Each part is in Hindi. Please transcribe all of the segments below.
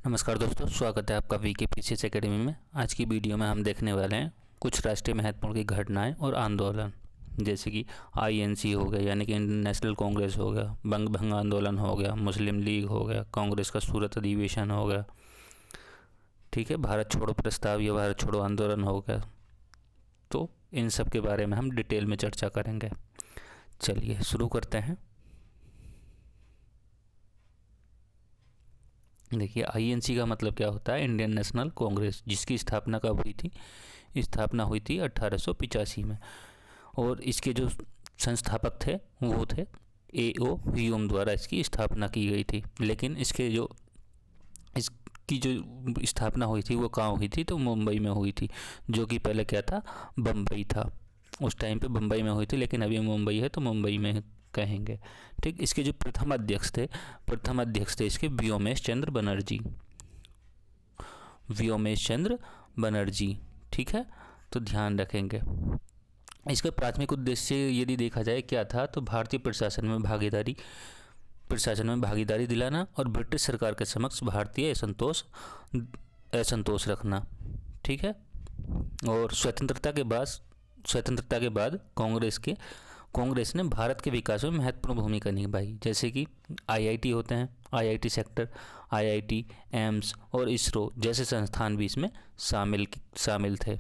नमस्कार दोस्तों, स्वागत है आपका वीके पीसीएस एकेडमी में। आज की वीडियो में हम देखने वाले हैं कुछ राष्ट्रीय महत्वपूर्ण की घटनाएं और आंदोलन, जैसे कि आईएनसी हो गया यानी कि इंडियन नेशनल कांग्रेस हो गया, बंग भंग आंदोलन हो गया, मुस्लिम लीग हो गया, कांग्रेस का सूरत अधिवेशन हो गया, ठीक है, भारत छोड़ो प्रस्ताव या भारत छोड़ो आंदोलन हो गया। तो इन सब के बारे में हम डिटेल में चर्चा करेंगे। चलिए शुरू करते हैं। देखिए, आईएनसी का मतलब क्या होता है? इंडियन नेशनल कांग्रेस, जिसकी स्थापना कब हुई थी? स्थापना हुई थी 1885 में। और इसके जो संस्थापक थे वो थे A.O. ह्यूम द्वारा इसकी स्थापना की गई थी। लेकिन इसकी जो स्थापना हुई थी वो कहाँ हुई थी? तो मुंबई में हुई थी, जो कि पहले क्या था? बम्बई था। उस टाइम पे बम्बई में हुई थी, लेकिन अभी मुंबई है तो मुंबई में कहेंगे। ठीक, इसके जो प्रथम अध्यक्ष थे इसके व्योमेश चंद्र बनर्जी। ठीक है, तो ध्यान रखेंगे। इसका प्राथमिक उद्देश्य यदि देखा जाए क्या था, तो भारतीय प्रशासन में भागीदारी दिलाना और ब्रिटिश सरकार के समक्ष भारतीय असंतोष रखना। ठीक है, और स्वतंत्रता के बाद कांग्रेस ने भारत के विकास में महत्वपूर्ण भूमिका निभाई। जैसे कि आईआईटी होते हैं, आईआईटी सेक्टर, आईआईटी, एम्स और इसरो जैसे संस्थान भी इसमें शामिल थे।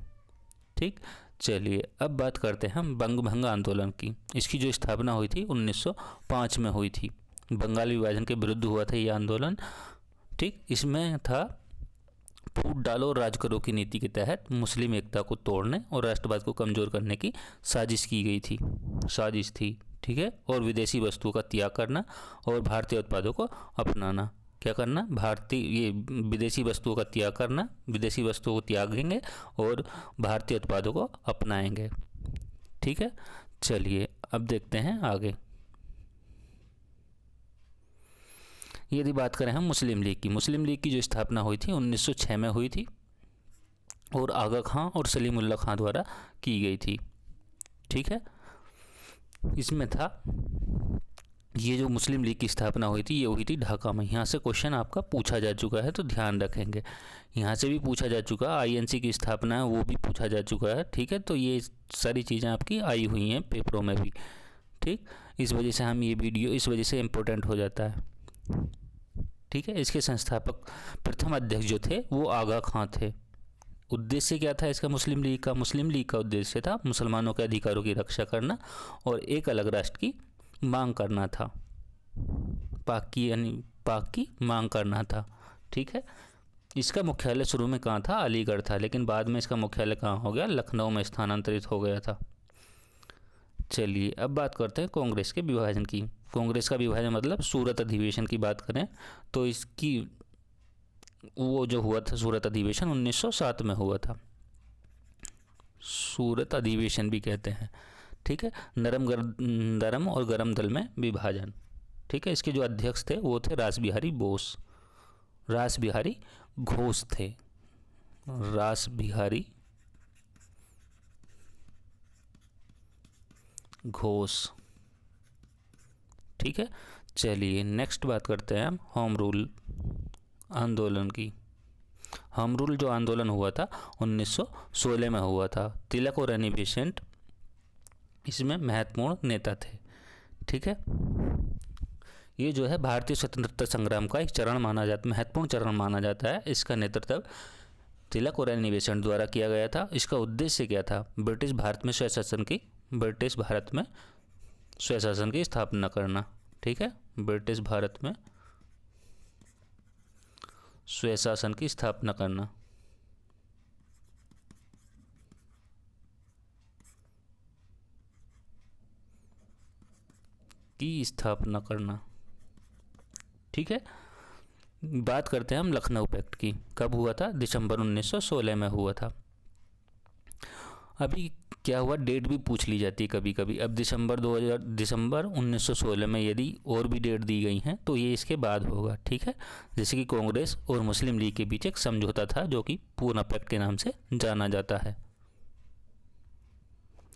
ठीक, चलिए अब बात करते हैं हम बंग भंग आंदोलन की। इसकी जो स्थापना हुई थी 1905 में हुई थी। बंगाल विभाजन के विरुद्ध हुआ था ये आंदोलन। ठीक, इसमें था फूट डालो और राज करो की नीति के तहत मुस्लिम एकता को तोड़ने और राष्ट्रवाद को कमज़ोर करने की साजिश थी। ठीक है, और विदेशी वस्तुओं का त्याग करना और भारतीय उत्पादों को अपनाना। क्या करना? विदेशी वस्तुओं का त्याग करना, विदेशी वस्तुओं को त्यागेंगे और भारतीय उत्पादों को अपनाएंगे। ठीक है, चलिए अब देखते हैं आगे। यदि बात करें हम मुस्लिम लीग की जो स्थापना हुई थी 1906 में हुई थी और आगा खां और सलीमुल्लाह खां द्वारा की गई थी। ठीक है, इसमें था ये जो मुस्लिम लीग की स्थापना हुई थी ये हुई थी ढाका में। यहाँ से क्वेश्चन आपका पूछा जा चुका है तो ध्यान रखेंगे। यहाँ से भी पूछा जा चुका है, आईएनसी की स्थापना है वो भी पूछा जा चुका है। ठीक है, तो ये सारी चीज़ें आपकी आई हुई हैं पेपरों में भी। ठीक, इस वजह से हम ये वीडियो इस वजह से इम्पोर्टेंट हो जाता है। ठीक है, इसके संस्थापक प्रथम अध्यक्ष जो थे वो आगा खां थे। उद्देश्य क्या था इसका? मुस्लिम लीग का उद्देश्य था मुसलमानों के अधिकारों की रक्षा करना और एक अलग राष्ट्र की मांग करना था। पाक की मांग करना था। ठीक है, इसका मुख्यालय शुरू में कहाँ था? अलीगढ़ था, लेकिन बाद में इसका मुख्यालय कहाँ हो गया? लखनऊ में स्थानांतरित हो गया था। चलिए अब बात करते हैं कांग्रेस के विभाजन की। कांग्रेस का विभाजन मतलब सूरत अधिवेशन की बात करें तो इसकी वो जो हुआ था सूरत अधिवेशन 1907 में हुआ था। सूरत अधिवेशन भी कहते हैं। ठीक है, नरम और गरम दल में विभाजन। ठीक है, इसके जो अध्यक्ष थे वो थे रास बिहारी घोष थे। रास बिहारी घोष। ठीक है, चलिए नेक्स्ट बात करते हैं हम होम रूल आंदोलन की। होम रूल जो आंदोलन हुआ था 1916 में हुआ था। तिलक और एनी बेसेंट इसमें महत्वपूर्ण नेता थे। ठीक है, ये जो है भारतीय स्वतंत्रता संग्राम का एक महत्वपूर्ण चरण माना जाता है। इसका नेतृत्व तिलक और एनी बेसेंट द्वारा किया गया था। इसका उद्देश्य क्या था? ब्रिटिश भारत में स्वशासन की स्थापना करना। ठीक है, ब्रिटिश भारत में स्वशासन की स्थापना करना। ठीक है, बात करते हैं हम लखनऊ पैक्ट की। कब हुआ था? दिसंबर 1916 में हुआ था। अभी क्या हुआ, डेट भी पूछ ली जाती है कभी कभी। अब दिसंबर 1916 में यदि और भी डेट दी गई हैं तो ये इसके बाद होगा। ठीक है, जैसे कि कांग्रेस और मुस्लिम लीग के बीच एक समझौता था जो कि पूना पैक्ट के नाम से जाना जाता है।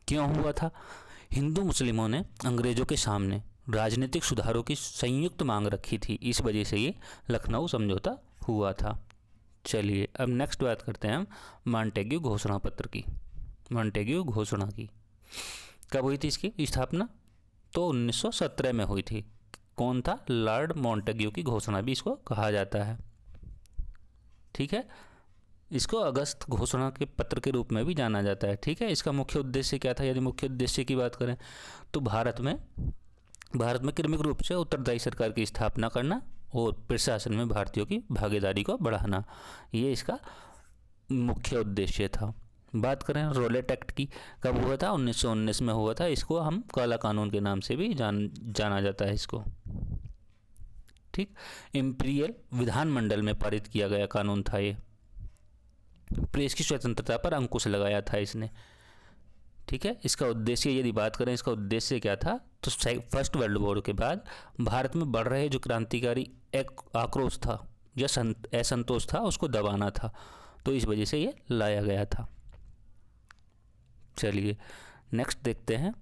क्यों हुआ था? हिंदू मुस्लिमों ने अंग्रेज़ों के सामने राजनीतिक सुधारों की संयुक्त मांग रखी थी, इस वजह से ये लखनऊ समझौता हुआ था। चलिए अब नेक्स्ट बात करते हैं हम मॉन्टेग्यू घोषणा पत्र की। मॉन्टेग्यू घोषणा की कब हुई थी इसकी स्थापना? तो 1917 में हुई थी। कौन था? लॉर्ड मॉन्टेग्यू की घोषणा भी इसको कहा जाता है। ठीक है, इसको अगस्त घोषणा के पत्र के रूप में भी जाना जाता है। ठीक है, इसका मुख्य उद्देश्य क्या था? यदि मुख्य उद्देश्य की बात करें तो भारत में क्रमिक रूप से उत्तरदायी सरकार की स्थापना करना और प्रशासन में भारतीयों की भागीदारी को बढ़ाना, ये इसका मुख्य उद्देश्य था। बात करें रोलेट एक्ट की, कब हुआ था? 1919 में हुआ था। इसको हम काला कानून के नाम से भी जाना जाता है इसको। ठीक, इंपीरियल विधानमंडल में पारित किया गया कानून था ये। प्रेस की स्वतंत्रता पर अंकुश लगाया था इसने। ठीक है, इसका उद्देश्य यदि बात करें, इसका उद्देश्य क्या था? तो फर्स्ट वर्ल्ड वॉर के बाद भारत में बढ़ रहे जो क्रांतिकारी एक आक्रोश था या असंतोष था, उसको दबाना था, तो इस वजह से ये लाया गया था। चलिए नेक्स्ट देखते हैं।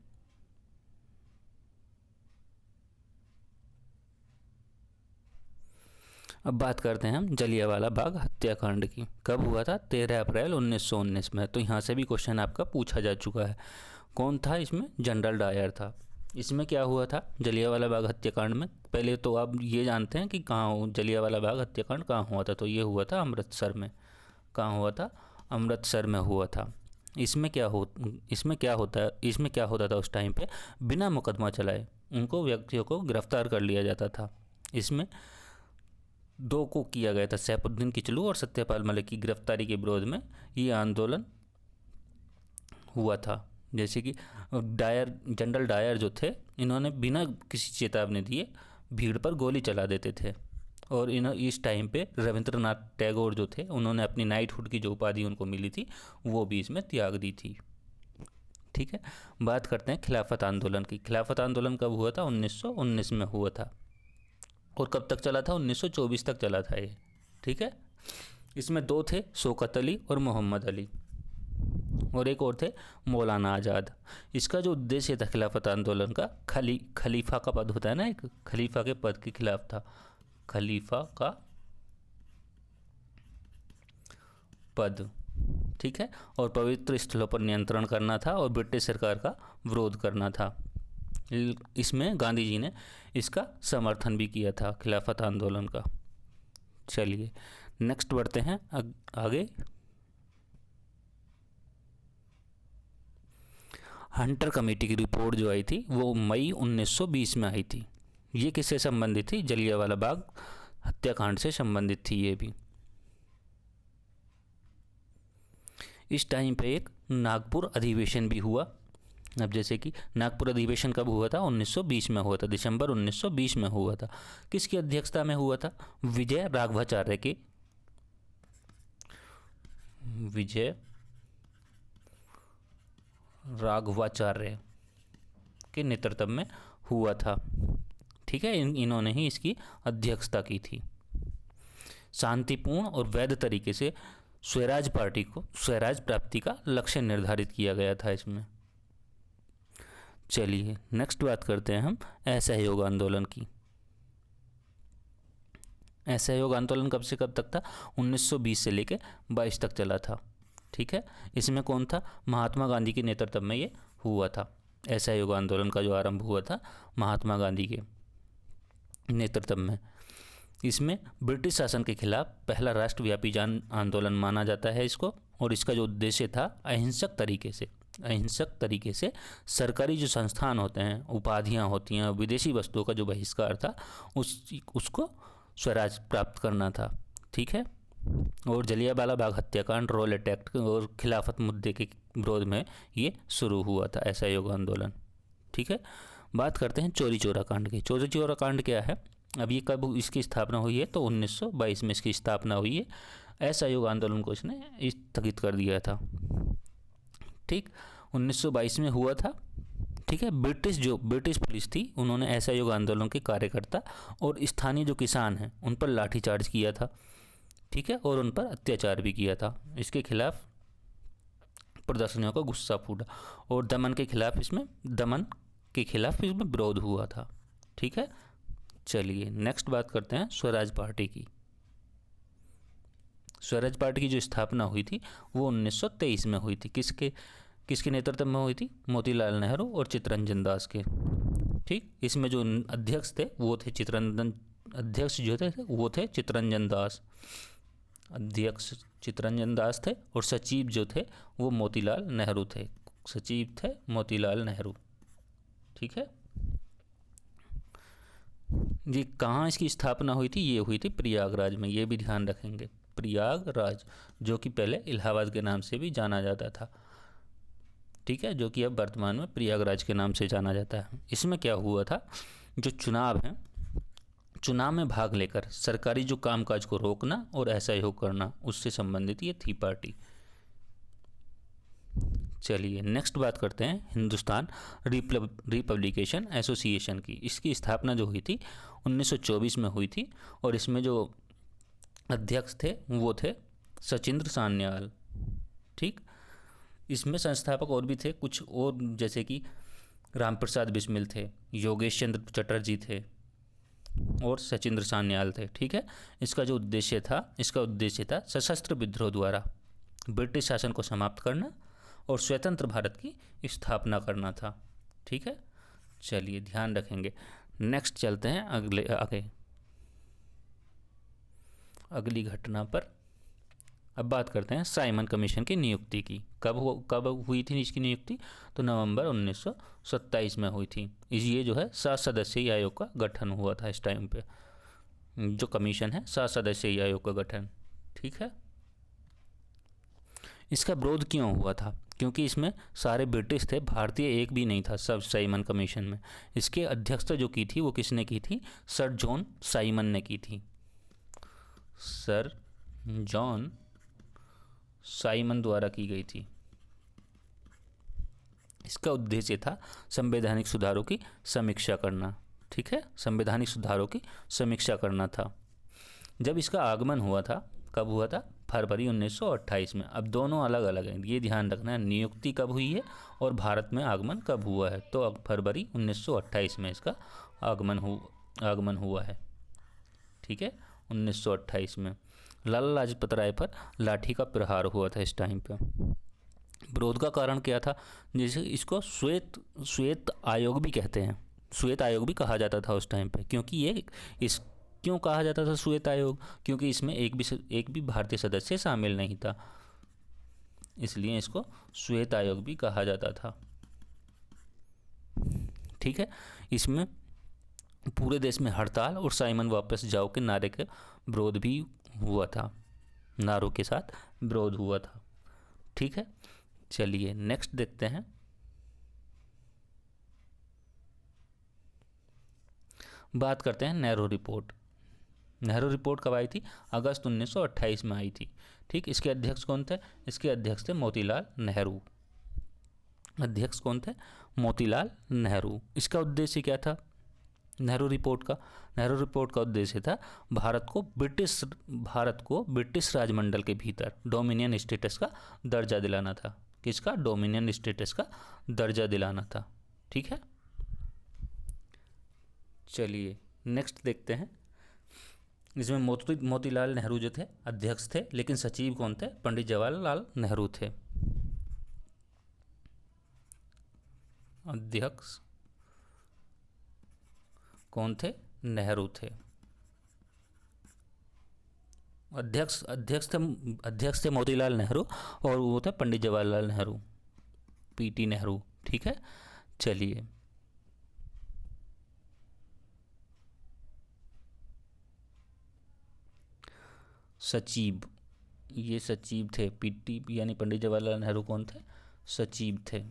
अब बात करते हैं हम जलियांवाला बाग हत्याकांड की। कब हुआ था? 13 अप्रैल 1919 में। तो यहाँ से भी क्वेश्चन आपका पूछा जा चुका है। कौन था इसमें? जनरल डायर था। इसमें क्या हुआ था जलियांवाला बाग हत्याकांड में? पहले तो आप ये जानते हैं कि कहाँ जलियांवाला बाग हत्याकांड कहाँ हुआ था? तो ये हुआ था अमृतसर में। कहाँ हुआ था? अमृतसर में हुआ था। इसमें क्या होता था उस टाइम पे? बिना मुकदमा चलाए उनको व्यक्तियों को गिरफ्तार कर लिया जाता था। इसमें दो को किया गया था, सैफुद्दीन किचलू और सत्यपाल मलिक की गिरफ्तारी के विरोध में ये आंदोलन हुआ था। जैसे कि जनरल डायर जो थे, इन्होंने बिना किसी चेतावनी दिए भीड़ पर गोली चला देते थे। और इस टाइम पे रविंद्रनाथ टैगोर जो थे, उन्होंने अपनी नाइटहुड की जो उपाधि उनको मिली थी वो भी इसमें त्याग दी थी। ठीक है, बात करते हैं खिलाफत आंदोलन की। खिलाफत आंदोलन कब हुआ था? 1919 में हुआ था। और कब तक चला था? 1924 तक चला था ये। ठीक है, इसमें दो थे, शौकत अली और मोहम्मद अली, और एक और थे मौलाना आज़ाद। इसका जो उद्देश्य था खिलाफत आंदोलन का, खलीफा का पद होता है ना, एक खलीफा के पद के खिलाफ था। खलीफा का पद, ठीक है, और पवित्र स्थलों पर नियंत्रण करना था और ब्रिटिश सरकार का विरोध करना था। इसमें गांधी जी ने इसका समर्थन भी किया था, खिलाफत आंदोलन का। चलिए नेक्स्ट बढ़ते हैं आगे। हंटर कमेटी की रिपोर्ट जो आई थी वो मई 1920 में आई थी। ये किससे संबंधित थी? जलियांवाला बाग हत्याकांड से संबंधित थी ये भी। इस टाइम पे एक नागपुर अधिवेशन भी हुआ। अब जैसे कि नागपुर अधिवेशन कब हुआ था? 1920 में हुआ था, दिसंबर 1920 में हुआ था। किसकी अध्यक्षता में हुआ था? विजय राघवाचार्य के नेतृत्व में हुआ था। ठीक है, इन्होंने ही इसकी अध्यक्षता की थी। शांतिपूर्ण और वैध तरीके से स्वराज प्राप्ति का लक्ष्य निर्धारित किया गया था इसमें। चलिए नेक्स्ट बात करते हैं हम असहयोग आंदोलन की। असहयोग आंदोलन कब से कब तक था? 1920 से लेकर 22 तक चला था। ठीक है, इसमें कौन था? महात्मा गांधी के नेतृत्व में ये हुआ था। असहयोग आंदोलन का जो आरंभ हुआ था महात्मा गांधी के नेतृत्व में। इसमें ब्रिटिश शासन के खिलाफ पहला राष्ट्रव्यापी जन आंदोलन माना जाता है इसको। और इसका जो उद्देश्य था अहिंसक तरीके से सरकारी जो संस्थान होते हैं, उपाधियां होती हैं, विदेशी वस्तुओं का जो बहिष्कार था उसको स्वराज प्राप्त करना था। ठीक है, और जलियांवाला बाग हत्याकांड, रोलेट एक्ट और खिलाफत मुद्दे के विरोध में ये शुरू हुआ था असहयोग आंदोलन। ठीक है, बात करते हैं चौरी चौरा कांड की। चौरी चौरा कांड क्या है? अब ये कब इसकी स्थापना हुई है? तो 1922 में इसकी स्थापना हुई है। असहयोग आंदोलन को इसने स्थगित कर दिया था। ठीक, 1922 में हुआ था। ठीक है, ब्रिटिश पुलिस थी, उन्होंने असहयोग आंदोलन के कार्यकर्ता और स्थानीय जो किसान हैं उन पर लाठीचार्ज किया था। ठीक है, और उन पर अत्याचार भी किया था। इसके खिलाफ प्रदर्शनियों का गुस्सा फूटा और दमन के खिलाफ इसमें विरोध हुआ था। ठीक है, चलिए नेक्स्ट बात करते हैं स्वराज पार्टी की। स्वराज पार्टी की जो स्थापना हुई थी वो 1923 में हुई थी। किसके नेतृत्व में हुई थी? मोतीलाल नेहरू और चित्तरंजन दास के। ठीक, इसमें जो अध्यक्ष थे वो थे चित्तरंजन दास। अध्यक्ष चित्तरंजन दास थे और सचिव जो थे वो मोतीलाल नेहरू थे। सचिव थे मोतीलाल नेहरू। ठीक है जी। कहाँ इसकी स्थापना हुई थी? ये हुई थी प्रयागराज में। ये भी ध्यान रखेंगे, प्रयागराज, जो कि पहले इलाहाबाद के नाम से भी जाना जाता था। ठीक है, जो कि अब वर्तमान में प्रयागराज के नाम से जाना जाता है। इसमें क्या हुआ था, जो चुनाव हैं, चुनाव में भाग लेकर सरकारी जो कामकाज को रोकना और असहयोग करना, उससे संबंधित ये थी पार्टी। चलिए नेक्स्ट बात करते हैं हिंदुस्तान रिपब्लिकेशन एसोसिएशन की। इसकी स्थापना जो हुई थी 1924 में हुई थी और इसमें जो अध्यक्ष थे वो थे सचिंद्र सान्याल। ठीक, इसमें संस्थापक और भी थे कुछ और, जैसे कि रामप्रसाद बिस्मिल थे, योगेश चंद्र चटर्जी थे और सचिंद्र सान्याल थे। ठीक है, इसका उद्देश्य था सशस्त्र विद्रोह द्वारा ब्रिटिश शासन को समाप्त करना और स्वतंत्र भारत की स्थापना करना था। ठीक है, चलिए ध्यान रखेंगे। नेक्स्ट चलते हैं अगली घटना पर। अब बात करते हैं साइमन कमीशन की नियुक्ति की। कब हुई थी इसकी नियुक्ति? तो नवंबर 1927 में हुई थी। ये जो है 7 सदस्यीय आयोग का गठन हुआ था इस टाइम पे। जो कमीशन है 7 सदस्यीय आयोग का गठन। ठीक है, इसका विरोध क्यों हुआ था? क्योंकि इसमें सारे ब्रिटिश थे, भारतीय एक भी नहीं था सब साइमन कमीशन में। इसके अध्यक्षता जो की थी वो किसने की थी? सर जॉन साइमन ने की थी। सर जॉन साइमन द्वारा की गई थी। इसका उद्देश्य था संवैधानिक सुधारों की समीक्षा करना। ठीक है, संवैधानिक सुधारों की समीक्षा करना था। जब इसका आगमन हुआ था, कब हुआ था? फरवरी 1928 में। अब दोनों अलग अलग हैं, ये ध्यान रखना है, नियुक्ति कब हुई है और भारत में आगमन कब हुआ है। तो अब फरवरी 1928 में इसका आगमन हुआ है। ठीक है, 1928 में लाला लाजपत राय पर लाठी का प्रहार हुआ था इस टाइम पे। विरोध का कारण क्या था? जैसे इसको श्वेत आयोग भी कहते हैं, श्वेत आयोग भी कहा जाता था उस टाइम पे। क्योंकि क्यों कहा जाता था श्वेत आयोग? क्योंकि इसमें एक भी भारतीय सदस्य शामिल नहीं था, इसलिए इसको श्वेत आयोग भी कहा जाता था। ठीक है, इसमें पूरे देश में हड़ताल और साइमन वापस जाओ के नारे के विरोध भी हुआ था, नारों के साथ विरोध हुआ था। ठीक है, चलिए नेक्स्ट देखते हैं। बात करते हैं नेहरू रिपोर्ट। नेहरू रिपोर्ट कब आई थी? अगस्त 1928 में आई थी। ठीक, इसके अध्यक्ष कौन थे? इसके अध्यक्ष थे मोतीलाल नेहरू। अध्यक्ष कौन थे? मोतीलाल नेहरू। इसका उद्देश्य क्या था नेहरू रिपोर्ट का? नेहरू रिपोर्ट का उद्देश्य था भारत को ब्रिटिश राजमंडल के भीतर डोमिनियन स्टेटस का दर्जा दिलाना था। किसका? डोमिनियन स्टेटस का दर्जा दिलाना था। ठीक है, चलिए नेक्स्ट देखते हैं। इसमें मोतीलाल नेहरू जो थे अध्यक्ष थे, लेकिन सचिव कौन थे? पंडित जवाहरलाल नेहरू थे। अध्यक्ष कौन थे? नेहरू थे। अध्यक्ष थे मोतीलाल नेहरू और वो थे पंडित जवाहरलाल नेहरू, पीटी नेहरू। ठीक है, चलिए सचिव, ये सचिव थे। पीटी यानी पंडित जवाहरलाल नेहरू कौन थे? सचिव थे।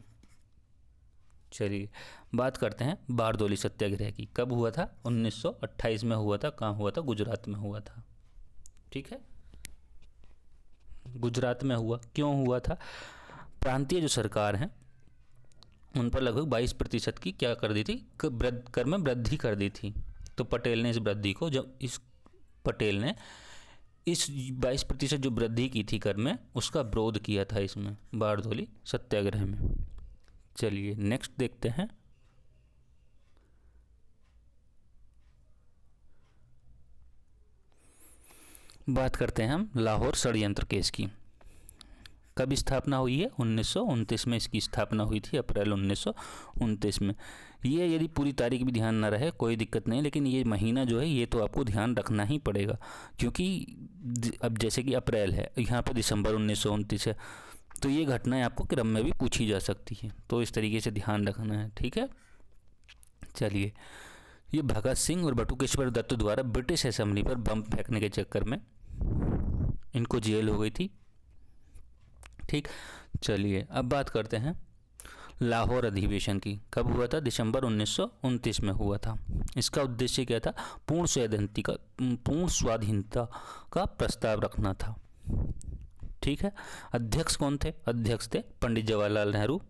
चलिए बात करते हैं बारदोली सत्याग्रह की। कब हुआ था? 1928 में हुआ था। कहाँ हुआ था? गुजरात में हुआ था। ठीक है, गुजरात में हुआ। क्यों हुआ था? प्रांतीय जो सरकार है उन पर लगभग 22% की क्या कर दी थी? कर में वृद्धि कर दी थी। तो पटेल ने इस 22% जो वृद्धि की थी कर में, उसका विरोध किया था इसमें बारदोली सत्याग्रह में। चलिए नेक्स्ट देखते हैं। बात करते हैं हम लाहौर षड्यंत्र केस की। कब स्थापना हुई है? 1929 में इसकी स्थापना हुई थी, अप्रैल 1929 में। ये यदि पूरी तारीख भी ध्यान ना रहे कोई दिक्कत नहीं, लेकिन ये महीना जो है ये तो आपको ध्यान रखना ही पड़ेगा, क्योंकि अब जैसे कि अप्रैल है, यहाँ पे दिसंबर 1929 है, तो ये घटनाएं आपको क्रम में भी पूछी जा सकती हैं, तो इस तरीके से ध्यान रखना है, ठीक है। चलिए, ये भगत सिंह और बटुकेश्वर दत्त द्वारा ब्रिटिश असेंबली पर बम फेंकने के चक्कर में इनको जेल हो गई थी, ठीक। चलिए, अब बात करते हैं लाहौर अधिवेशन की। कब हुआ था? दिसंबर 1929 में हुआ था। इसका उद्देश्य क्या था? पूर्ण स्वाधीनता का प्रस्ताव रखना था, ठीक है। अध्यक्ष कौन थे? अध्यक्ष थे पंडित जवाहरलाल नेहरू।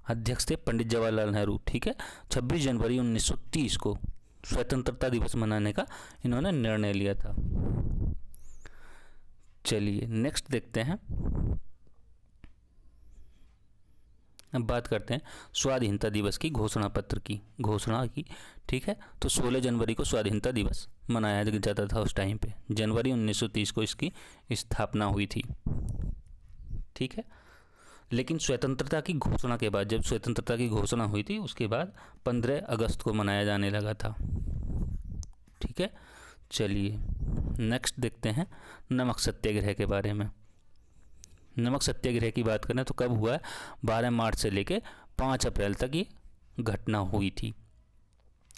अध्यक्ष थे पंडित जवाहरलाल नेहरू, ठीक है। 26 जनवरी 1930 को स्वतंत्रता दिवस मनाने का इन्होंने निर्णय लिया था। चलिए, नेक्स्ट देखते हैं। अब बात करते हैं स्वाधीनता दिवस की घोषणा पत्र की घोषणा की, ठीक है। तो 16 जनवरी को स्वाधीनता दिवस मनाया जाता था उस टाइम पे। जनवरी 1930 को इसकी स्थापना हुई थी, ठीक है। लेकिन स्वतंत्रता की घोषणा के बाद, जब स्वतंत्रता की घोषणा हुई थी उसके बाद 15 अगस्त को मनाया जाने लगा था, ठीक है। चलिए, नेक्स्ट देखते हैं नमक सत्याग्रह के बारे में। नमक सत्याग्रह की बात करें तो कब हुआ है? 12 मार्च से लेके 5 अप्रैल तक ये घटना हुई थी।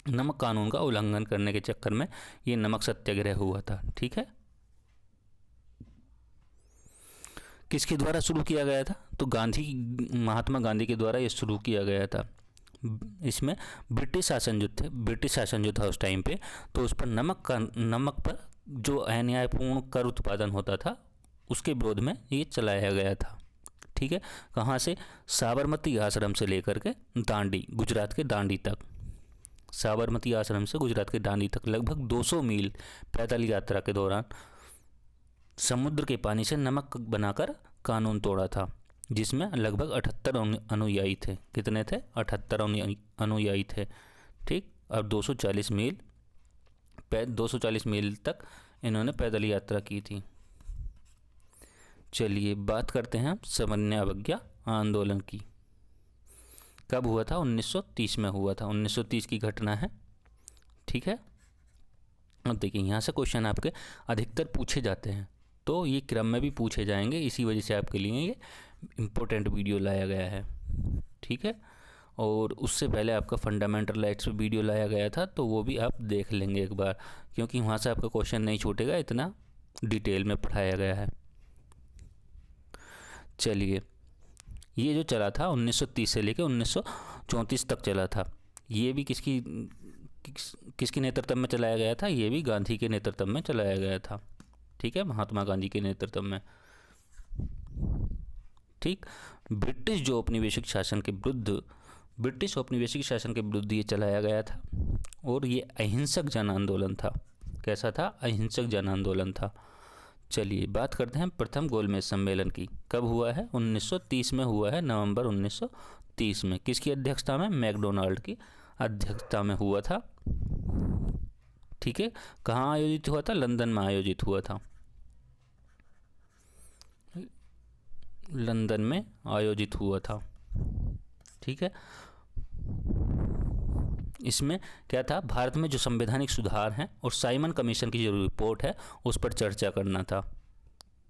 नमक कानून का उल्लंघन करने के चक्कर में ये नमक सत्याग्रह हुआ था, ठीक है। किसके द्वारा शुरू किया गया था? तो महात्मा गांधी के द्वारा ये शुरू किया गया था। इसमें ब्रिटिश शासन जो था उस टाइम पे, तो उस पर नमक पर जो अन्यायपूर्ण कर उत्पादन होता था उसके विरोध में ये चलाया गया था, ठीक है। कहाँ से? साबरमती आश्रम से लेकर के दांडी, गुजरात के दांडी तक। साबरमती आश्रम से गुजरात के दांडी तक लगभग 200 मील पैदल यात्रा के दौरान समुद्र के पानी से नमक बनाकर कानून तोड़ा था, जिसमें लगभग 78 अनुयायी थे। कितने थे? 78 अनुयायी थे, ठीक। और 240 मील तक इन्होंने पैदल यात्रा की थी। चलिए, बात करते हैं सामान्य अवज्ञा आंदोलन की। कब हुआ था? 1930 में हुआ था। 1930 की घटना है, ठीक है। अब देखिए, यहाँ से क्वेश्चन आपके अधिकतर पूछे जाते हैं, तो ये क्रम में भी पूछे जाएंगे, इसी वजह से आपके लिए ये इम्पोर्टेंट वीडियो लाया गया है, ठीक है। और उससे पहले आपका फंडामेंटल राइट्स पे वीडियो लाया गया था, तो वो भी आप देख लेंगे एक बार, क्योंकि वहाँ से आपका क्वेश्चन नहीं छूटेगा, इतना डिटेल में पढ़ाया गया है। चलिए, ये जो चला था 1930 से लेकर 1934 तक चला था, ये भी किसके नेतृत्व में चलाया गया था? ये भी गांधी के नेतृत्व में चलाया गया था, ठीक है, महात्मा गांधी के नेतृत्व में, ठीक। ब्रिटिश औपनिवेशिक शासन के विरुद्ध ये चलाया गया था, और ये अहिंसक जन आंदोलन था। कैसा था? अहिंसक जन आंदोलन था। चलिए, बात करते हैं प्रथम गोलमेज सम्मेलन की। कब हुआ है? 1930 में हुआ है, नवंबर 1930 में। किसकी अध्यक्षता में? मैकडोनाल्ड की अध्यक्षता में हुआ था, ठीक है। कहाँ आयोजित हुआ था? लंदन में आयोजित हुआ था, लंदन में आयोजित हुआ था, ठीक है। इसमें क्या था? भारत में जो संवैधानिक सुधार हैं और साइमन कमीशन की जो रिपोर्ट है उस पर चर्चा करना था,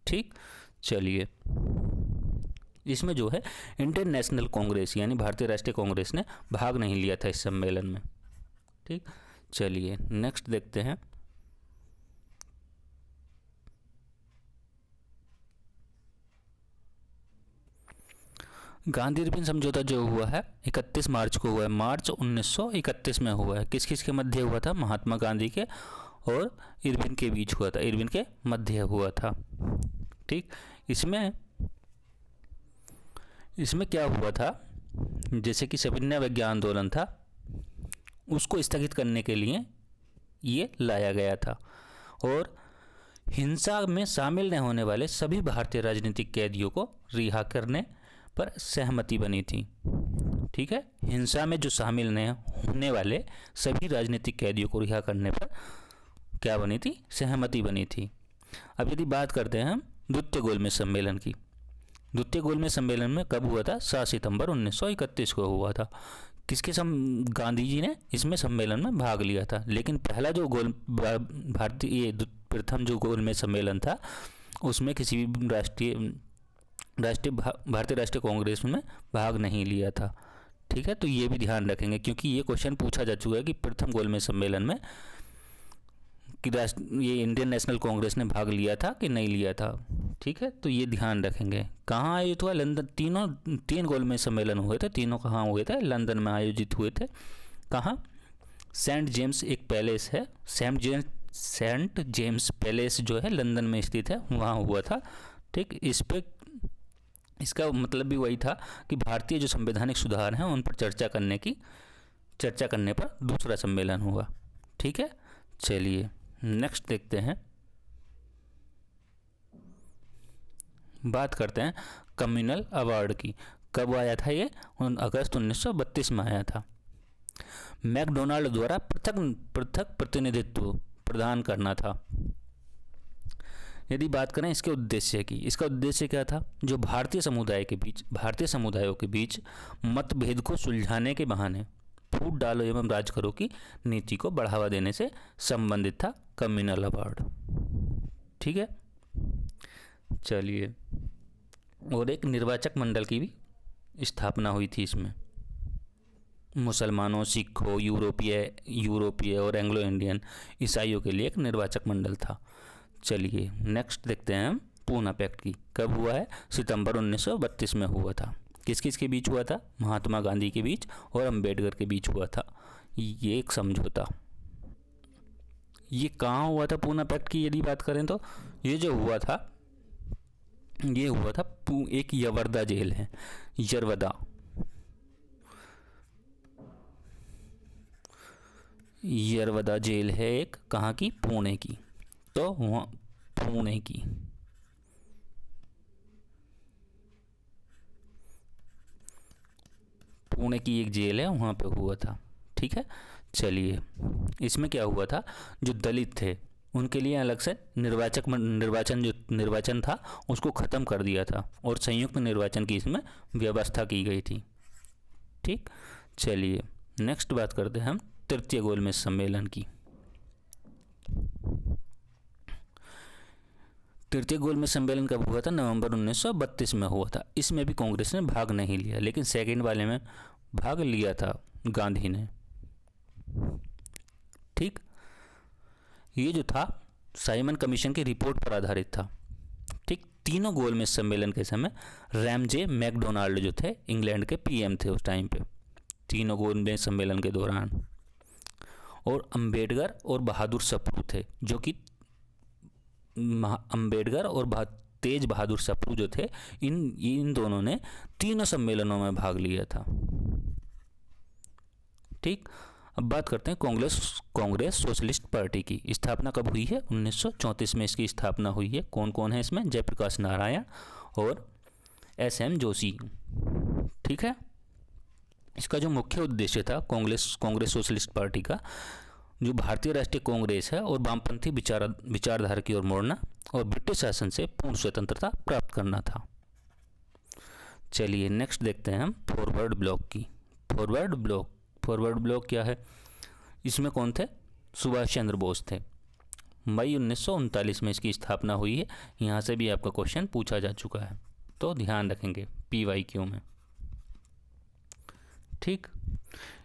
ठीक। चलिए, इसमें जो है इंडियन नेशनल कांग्रेस यानी भारतीय राष्ट्रीय कांग्रेस ने भाग नहीं लिया था इस सम्मेलन में, ठीक। चलिए, नेक्स्ट देखते हैं। गांधी इरविन समझौता जो हुआ है 31 मार्च को हुआ है, मार्च 1931 में हुआ है। किस किस के मध्य हुआ था? महात्मा गांधी के और इरविन के बीच हुआ था, इरविन के मध्य हुआ था, ठीक। इसमें क्या हुआ था? जैसे कि सविनय अवज्ञा आंदोलन था, उसको स्थगित करने के लिए ये लाया गया था, और हिंसा में शामिल न होने वाले सभी भारतीय राजनीतिक कैदियों को रिहा करने पर सहमति बनी थी, ठीक है, हिंसा में जो शामिल नहीं होने वाले सभी राजनीतिक कैदियों को रिहा करने पर क्या बनी थी, सहमति बनी थी। अब यदि बात करते हैं हम द्वितीय गोलमेज सम्मेलन की, द्वितीय गोलमेज सम्मेलन में कब हुआ था, 7 सितंबर 1931 को हुआ था। किसके गांधी जी ने इसमें सम्मेलन में भाग लिया था। लेकिन पहला जो प्रथम जो गोलमेज सम्मेलन था उसमें किसी भी भारतीय राष्ट्रीय कांग्रेस में भाग नहीं लिया था। ठीक है, तो ये भी ध्यान रखेंगे क्योंकि ये क्वेश्चन पूछा जा चुका है कि प्रथम गोलमेज सम्मेलन में कि ये इंडियन नेशनल कांग्रेस ने भाग लिया था कि नहीं लिया था। ठीक है, तो ये ध्यान रखेंगे। कहाँ आयोजित हुआ, लंदन। तीन गोलमेज सम्मेलन हुए थे, तीनों कहाँ हुए थे, लंदन में आयोजित हुए थे। कहाँ, सेंट जेम्स एक पैलेस है, सेंट जेम्स पैलेस जो है लंदन में स्थित है, वहाँ हुआ था। ठीक, इसका मतलब भी वही था कि भारतीय जो संवैधानिक सुधार हैं उन पर चर्चा करने पर दूसरा सम्मेलन हुआ। ठीक है, चलिए नेक्स्ट देखते हैं। बात करते हैं कम्युनल अवार्ड की। कब आया था ये, अगस्त 1932 में आया था। मैकडोनाल्ड द्वारा पृथक प्रतिनिधित्व प्रदान करना था। यदि बात करें इसके उद्देश्य की, इसका उद्देश्य क्या था, जो भारतीय समुदायों के बीच मतभेद को सुलझाने के बहाने फूट डालो एवं राज करो की नीति को बढ़ावा देने से संबंधित था कम्युनल अवार्ड। ठीक है, चलिए, और एक निर्वाचक मंडल की भी स्थापना हुई थी इसमें। मुसलमानों, सिखों, यूरोपीय और एंग्लो इंडियन ईसाइयों के लिए एक निर्वाचक मंडल था। चलिए नेक्स्ट देखते हैं हम पूना पैक्ट की। कब हुआ है, सितंबर 1932 में हुआ था। किस किस के बीच हुआ था, महात्मा गांधी के बीच और अंबेडकर के बीच हुआ था ये एक समझौता। ये कहाँ हुआ था पूना पैक्ट की यदि बात करें तो ये जो हुआ था, ये हुआ था एक यवर्दा जेल है, यरवदा जेल है एक, कहाँ की, पुणे की। तो वहाँ पुणे की एक जेल है, वहाँ पे हुआ था। ठीक है, चलिए, इसमें क्या हुआ था, जो दलित थे उनके लिए अलग से निर्वाचन था उसको ख़त्म कर दिया था और संयुक्त निर्वाचन की इसमें व्यवस्था की गई थी। ठीक, चलिए नेक्स्ट बात करते हैं हम तृतीय गोलमेज सम्मेलन की। तृतीय गोलमेज सम्मेलन कब हुआ था, नवंबर 1932 में हुआ था। इसमें भी कांग्रेस ने भाग नहीं लिया, लेकिन सेकेंड वाले में भाग लिया था गांधी ने। ठीक, ये जो था साइमन कमीशन की रिपोर्ट पर आधारित था। ठीक, तीनों गोलमेज सम्मेलन के समय रैमजे मैकडोनाल्ड जो थे इंग्लैंड के पीएम थे उस टाइम पे, तीनों गोलमेज सम्मेलन के दौरान। और अंबेडकर और बहादुर सप्रू थे, जो कि अंबेडकर और तेज बहादुर सप्रू जो थे, इन दोनों ने तीनों सम्मेलनों में भाग लिया था। ठीक, अब बात करते हैं कांग्रेस सोशलिस्ट पार्टी की। स्थापना कब हुई है, 1934 में इसकी स्थापना हुई है। कौन कौन है इसमें, जयप्रकाश नारायण और SM जोशी। ठीक है, इसका जो मुख्य उद्देश्य था कांग्रेस सोशलिस्ट पार्टी का, जो भारतीय राष्ट्रीय कांग्रेस है और वामपंथी विचारधारा की ओर मोड़ना और ब्रिटिश शासन से पूर्ण स्वतंत्रता प्राप्त करना था। चलिए नेक्स्ट देखते हैं हम फॉरवर्ड ब्लॉक की। फॉरवर्ड ब्लॉक क्या है, इसमें कौन थे, सुभाष चंद्र बोस थे। मई 1939 में इसकी स्थापना हुई है। यहाँ से भी आपका क्वेश्चन पूछा जा चुका है, तो ध्यान रखेंगे PYQ में। ठीक,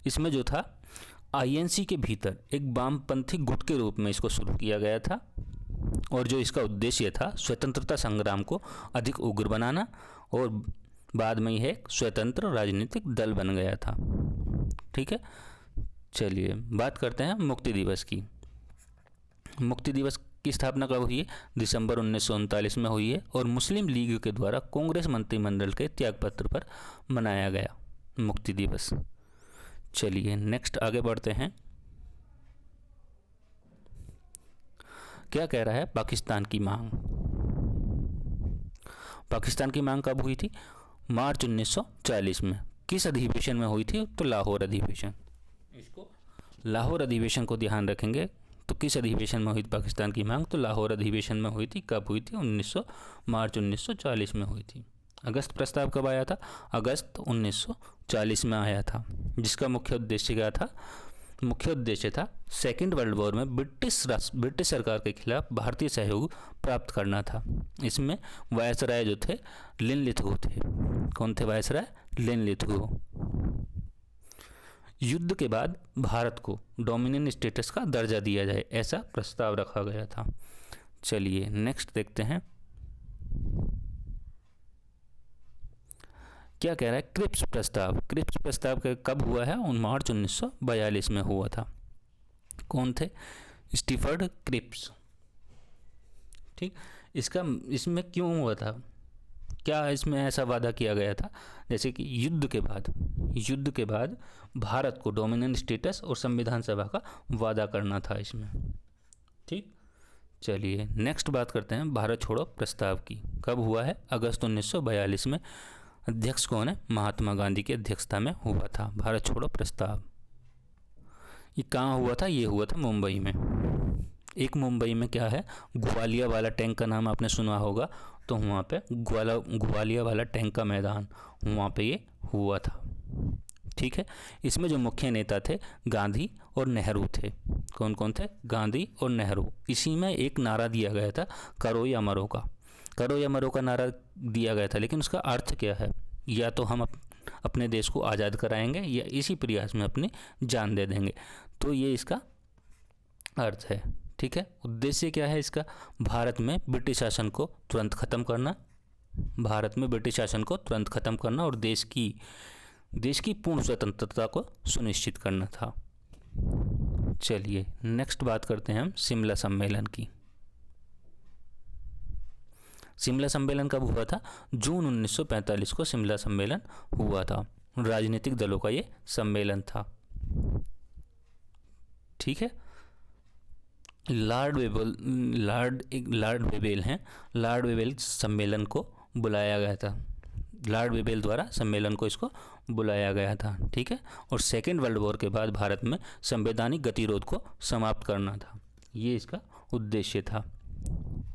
इसमें जो था INC के भीतर एक वामपंथी गुट के रूप में इसको शुरू किया गया था और जो इसका उद्देश्य था स्वतंत्रता संग्राम को अधिक उग्र बनाना, और बाद में यह एक स्वतंत्र राजनीतिक दल बन गया था। ठीक है, चलिए बात करते हैं मुक्ति दिवस की। मुक्ति दिवस की स्थापना कब हुई है, दिसंबर 1939 में हुई है और मुस्लिम लीग के द्वारा कांग्रेस मंत्रिमंडल के त्यागपत्र पर मनाया गया मुक्ति दिवस। चलिए नेक्स्ट आगे बढ़ते हैं। क्या कह रहा है, पाकिस्तान की मांग। पाकिस्तान की मांग कब हुई थी, मार्च 1940 में। किस अधिवेशन में हुई थी? तो लाहौर अधिवेशन। इसको लाहौर अधिवेशन को ध्यान रखेंगे। तो किस अधिवेशन में हुई थी पाकिस्तान की मांग? तो लाहौर अधिवेशन में हुई थी। कब हुई थी? मार्च 1940 में हुई थी। अगस्त प्रस्ताव कब आया था? अगस्त 1940 में आया था, जिसका मुख्य उद्देश्य क्या था? मुख्य उद्देश्य था सेकेंड वर्ल्ड वॉर में ब्रिटिश सरकार के खिलाफ भारतीय सहयोग प्राप्त करना था। इसमें वायसराय जो थे लिनलिथगो थे। कौन थे वायसराय? लिनलिथगो। युद्ध के बाद भारत को डोमिनियन स्टेटस का दर्जा दिया जाए, ऐसा प्रस्ताव रखा गया था। चलिए नेक्स्ट देखते हैं क्या कह रहा है। क्रिप्स प्रस्ताव। क्रिप्स प्रस्ताव कब हुआ है? मार्च 1942 में हुआ था। कौन थे? Stafford Cripps. ठीक, इसमें क्यों हुआ था? क्या इसमें ऐसा वादा किया गया था? जैसे कि युद्ध के बाद भारत को डोमिनेंट स्टेटस और संविधान सभा का वादा करना था इसमें। ठीक, चलिए नेक्स्ट बात करते हैं भारत छोड़ो प्रस्ताव की। कब हुआ है? अगस्त 1942 में। अध्यक्ष कौन है? महात्मा गांधी की अध्यक्षता में हुआ था भारत छोड़ो प्रस्ताव। ये कहाँ हुआ था? ये हुआ था मुंबई में। एक मुंबई में क्या है, ग्वालिया वाला टैंक का नाम आपने सुना होगा। तो वहाँ पे ग्वालिया वाला टैंक का मैदान, वहाँ पे ये हुआ था। ठीक है, इसमें जो मुख्य नेता थे गांधी और नेहरू थे। कौन कौन थे? गांधी और नेहरू। इसी में एक नारा दिया गया था करो या मरो का। करो या मरो का नारा दिया गया था, लेकिन उसका अर्थ क्या है? या तो हम अपने देश को आज़ाद कराएंगे या इसी प्रयास में अपनी जान दे देंगे। तो ये इसका अर्थ है। ठीक है, उद्देश्य क्या है इसका? भारत में ब्रिटिश शासन को तुरंत ख़त्म करना, भारत में ब्रिटिश शासन को तुरंत ख़त्म करना और देश की पूर्ण स्वतंत्रता को सुनिश्चित करना था। चलिए नेक्स्ट बात करते हैं हम शिमला सम्मेलन की। शिमला सम्मेलन कब हुआ था? जून 1945 को शिमला सम्मेलन हुआ था। राजनीतिक दलों का ये सम्मेलन था। ठीक है, लॉर्ड वेवेल सम्मेलन को बुलाया गया था। लॉर्ड वेवेल द्वारा सम्मेलन को इसको बुलाया गया था। ठीक है, और सेकेंड वर्ल्ड वॉर के बाद भारत में संवैधानिक गतिरोध को समाप्त करना था, ये इसका उद्देश्य था।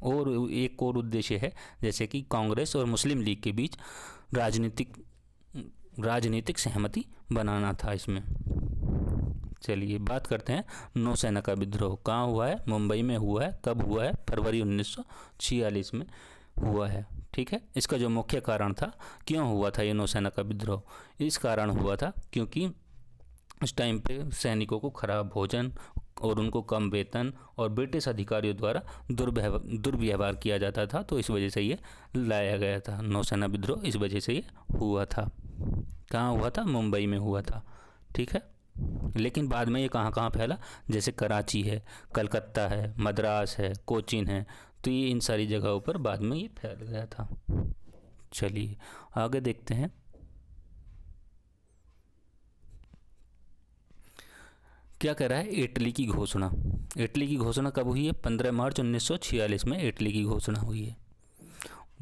और एक और उद्देश्य है, जैसे कि कांग्रेस और मुस्लिम लीग के बीच राजनीतिक सहमति बनाना था इसमें। चलिए बात करते हैं नौसेना का विद्रोह। कहाँ हुआ है? मुंबई में हुआ है। कब हुआ है? फरवरी 1946 में हुआ है। ठीक है, इसका जो मुख्य कारण था, क्यों हुआ था ये नौसेना का विद्रोह? इस कारण हुआ था क्योंकि उस टाइम पे सैनिकों को खराब भोजन और उनको कम वेतन और ब्रिटिश अधिकारियों द्वारा दुर्व्यवहार किया जाता था। तो इस वजह से ये लाया गया था नौसेना विद्रोह, इस वजह से ये हुआ था। कहाँ हुआ था? मुंबई में हुआ था। ठीक है, लेकिन बाद में ये कहाँ कहाँ फैला? जैसे कराची है, कलकत्ता है, मद्रास है, कोचीन है। तो ये इन सारी जगहों पर बाद में ये फैल गया था। चलिए आगे देखते हैं। क्या कह रहा है? इटली की घोषणा। इटली की घोषणा कब हुई है? 15 मार्च 1946 में इटली की घोषणा हुई है।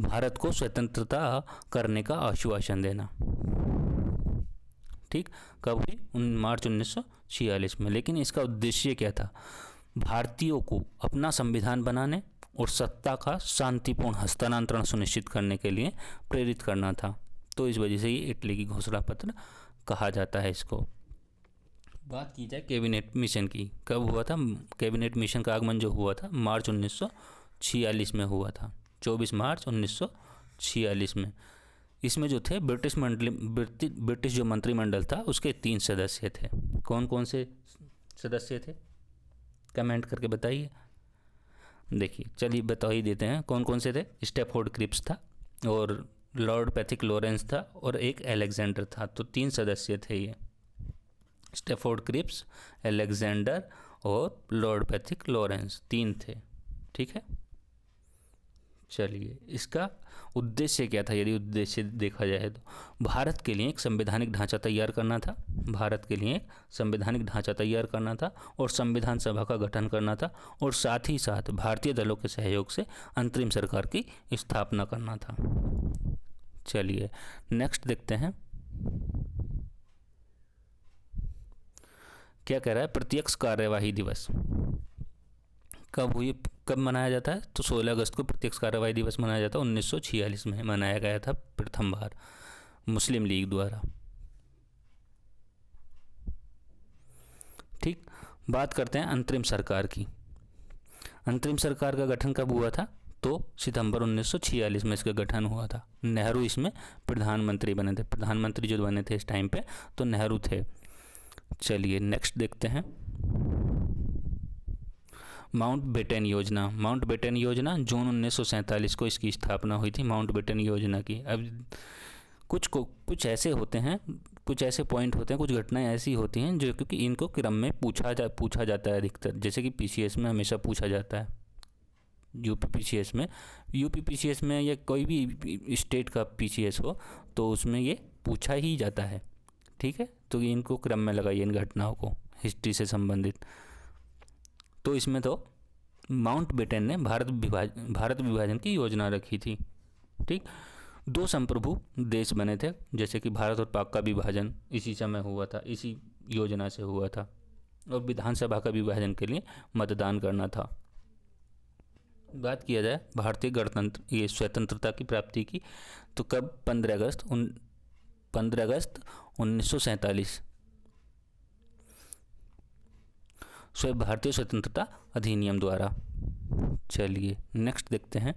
भारत को स्वतंत्रता करने का आश्वासन देना। ठीक, कब हुई? मार्च 1946 में। लेकिन इसका उद्देश्य क्या था? भारतीयों को अपना संविधान बनाने और सत्ता का शांतिपूर्ण हस्तांतरण सुनिश्चित करने के लिए प्रेरित करना था। तो इस वजह से ये इटली की घोषणा पत्र कहा जाता है इसको। बात की जाए कैबिनेट मिशन की, कब हुआ था? कैबिनेट मिशन का आगमन जो हुआ था मार्च 1946 में हुआ था। 24 मार्च 1946 में। इसमें जो थे ब्रिटिश जो मंत्रिमंडल था उसके 3 सदस्य थे। कौन कौन से सदस्य थे? कमेंट करके बताइए। देखिए चलिए बता ही देते हैं कौन कौन से थे। स्टैफोर्ड क्रिप्स था और लॉर्ड पैथिक लॉरेंस था और एक अलेक्जेंडर था। तो 3 सदस्य थे ये, स्टैफोर्ड क्रिप्स, अलेक्जेंडर और लॉर्ड पैथिक लॉरेंस, 3 थे। ठीक है, चलिए इसका उद्देश्य क्या था? यदि उद्देश्य देखा जाए तो भारत के लिए एक संवैधानिक ढांचा तैयार करना था। भारत के लिए एक संवैधानिक ढांचा तैयार करना था और संविधान सभा का गठन करना था और साथ ही साथ भारतीय दलों के सहयोग से अंतरिम सरकार की स्थापना करना था। चलिए नेक्स्ट देखते हैं। क्या कह रहा है, प्रत्यक्ष कार्यवाही दिवस कब मनाया जाता है, तो 16 अगस्त को प्रत्यक्ष कार्यवाही दिवस मनाया जाता है। 1946 में मनाया गया था प्रथम बार मुस्लिम लीग द्वारा। ठीक, बात करते हैं अंतरिम सरकार की। अंतरिम सरकार का गठन कब हुआ था, तो सितंबर 1946 में इसका गठन हुआ था। नेहरू इसमें प्रधानमंत्री बने थे। प्रधानमंत्री जो बने थे इस टाइम पे तो नेहरू थे। चलिए नेक्स्ट देखते हैं, माउंटबेटन योजना। माउंटबेटन योजना जून 1947 को इसकी स्थापना हुई थी, माउंटबेटन योजना की। अब कुछ ऐसे होते हैं, कुछ ऐसे पॉइंट होते हैं, कुछ घटनाएं ऐसी होती हैं जो क्योंकि इनको क्रम में पूछा जाता है अधिकतर, जैसे कि पीसीएस में हमेशा पूछा जाता है, यूपी पीसीएस में या कोई भी स्टेट का पीसीएस हो तो उसमें ये पूछा ही जाता है। ठीक है, तो इनको क्रम में लगाइए इन घटनाओं को हिस्ट्री से संबंधित। तो इसमें तो माउंटबेटन ने भारत विभाजन की योजना रखी थी। ठीक, 2 संप्रभु देश बने थे, जैसे कि भारत और पाक का विभाजन इसी समय हुआ था, इसी योजना से हुआ था। और विधानसभा का विभाजन के लिए मतदान करना था। बात किया जाए भारतीय गणतंत्र ये स्वतंत्रता की प्राप्ति की, तो कब, 15 अगस्त 1947 भारतीय स्वतंत्रता अधिनियम द्वारा। चलिए नेक्स्ट देखते हैं,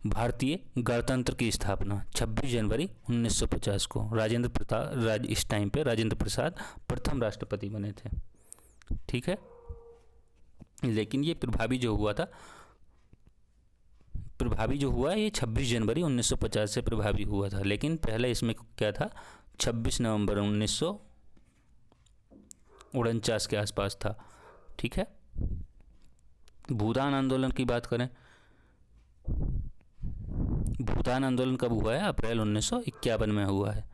भारतीय गणतंत्र की स्थापना 26 जनवरी 1950 को। इस टाइम पे राजेंद्र प्रसाद प्रथम राष्ट्रपति बने थे। ठीक है, लेकिन ये प्रभावी जो हुआ ये 26 जनवरी 1950 से प्रभावी हुआ था, लेकिन पहले इसमें क्या था, 26 नवंबर 1949 के आसपास था। ठीक है, भूदान आंदोलन की बात करें, भूदान आंदोलन कब हुआ है, अप्रैल 1951 में हुआ है।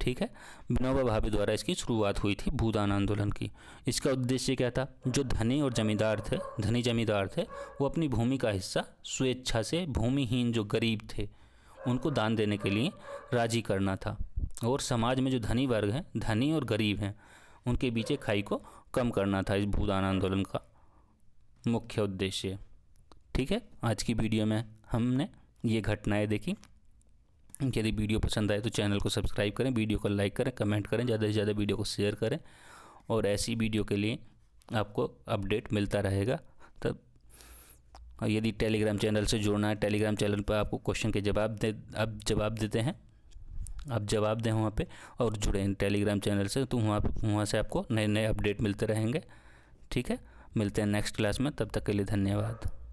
ठीक है, विनोबा भावे द्वारा इसकी शुरुआत हुई थी भूदान आंदोलन की। इसका उद्देश्य क्या था, जो धनी जमींदार थे वो अपनी भूमि का हिस्सा स्वेच्छा से भूमिहीन जो गरीब थे उनको दान देने के लिए राजी करना था, और समाज में जो धनी वर्ग हैं, धनी और गरीब हैं, उनके बीच खाई को कम करना था इस भूदान आंदोलन का मुख्य उद्देश्य। ठीक है, आज की वीडियो में हमने ये घटनाएं देखी। यदि वीडियो पसंद आए तो चैनल को सब्सक्राइब करें, वीडियो को लाइक करें, कमेंट करें, ज़्यादा से ज़्यादा वीडियो को शेयर करें, और ऐसी वीडियो के लिए आपको अपडेट मिलता रहेगा। तब यदि टेलीग्राम चैनल से जुड़ना है, टेलीग्राम चैनल पर आपको क्वेश्चन के जवाब देते हैं, आप जवाब दें वहाँ पे और जुड़ें टेलीग्राम चैनल से, तो वहाँ से आपको नए अपडेट मिलते रहेंगे। ठीक है, मिलते हैं नेक्स्ट क्लास में, तब तक के लिए धन्यवाद।